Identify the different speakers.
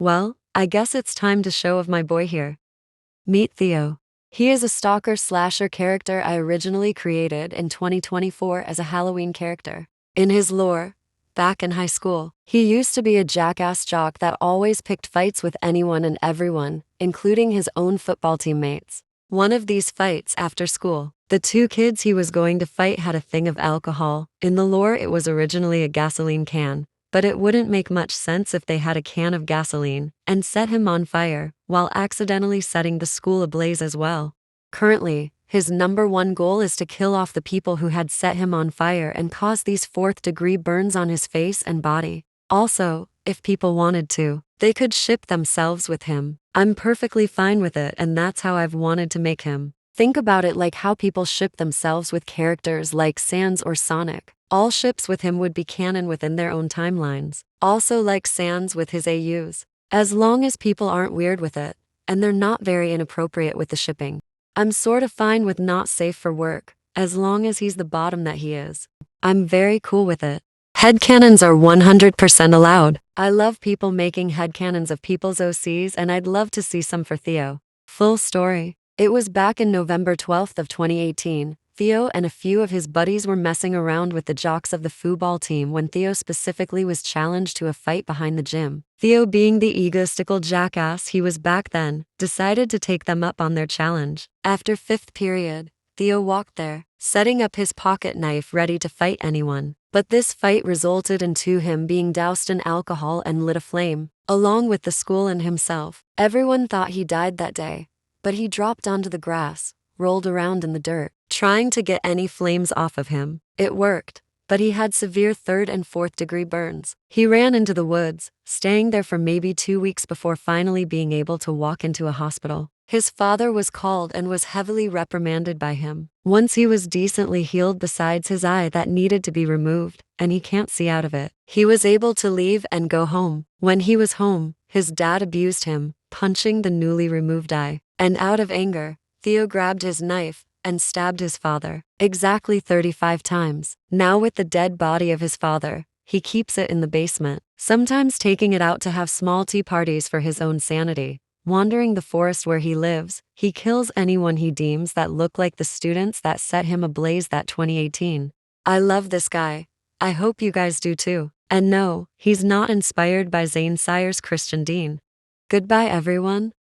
Speaker 1: Well, I guess it's time to show of my boy here. Meet Theo. He is a stalker slasher character I originally created in 2024 as a Halloween character. In his lore, back in high school, he used to be a jackass jock that always picked fights with anyone and everyone, including his own football teammates. One of these fights after school, the two kids he was going to fight had a thing of alcohol. In the lore, it was originally a gasoline can, but it wouldn't make much sense if they had a can of gasoline and set him on fire, while accidentally setting the school ablaze as well. Currently, his #1 goal is to kill off the people who had set him on fire and cause these 4th-degree burns on his face and body. Also, if people wanted to, they could ship themselves with him. I'm perfectly fine with it, and that's how I've wanted to make him. Think about it like how people ship themselves with characters like Sans or Sonic. All ships with him would be canon within their own timelines. Also like Sans with his AUs. As long as people aren't weird with it, and they're not very inappropriate with the shipping. I'm sort of fine with not safe for work, as long as he's the bottom that he is. I'm very cool with it. Headcanons are 100% allowed. I love people making headcanons of people's OCs, and I'd love to see some for Theo. Full story. It was back in November 12th of 2018. Theo and a few of his buddies were messing around with the jocks of the football team when Theo specifically was challenged to a fight behind the gym. Theo, being the egotistical jackass he was back then, decided to take them up on their challenge. After 5th period, Theo walked there, setting up his pocket knife ready to fight anyone. But this fight resulted into him being doused in alcohol and lit aflame, along with the school and himself. Everyone thought he died that day, but he dropped onto the grass, rolled around in the dirt, trying to get any flames off of him. It worked, but he had severe 3rd and 4th degree burns. He ran into the woods, staying there for maybe 2 weeks before finally being able to walk into a hospital. His father was called and was heavily reprimanded by him. Once he was decently healed besides his eye that needed to be removed, and he can't see out of it, he was able to leave and go home. When he was home, his dad abused him, punching the newly removed eye. And out of anger, Theo grabbed his knife and stabbed his father, exactly 35 times. Now with the dead body of his father, he keeps it in the basement, sometimes taking it out to have small tea parties for his own sanity. Wandering the forest where he lives, he kills anyone he deems that look like the students that set him ablaze that 2018. I love this guy. I hope you guys do too. And no, he's not inspired by Zane Sire's Christian Dean. Goodbye everyone.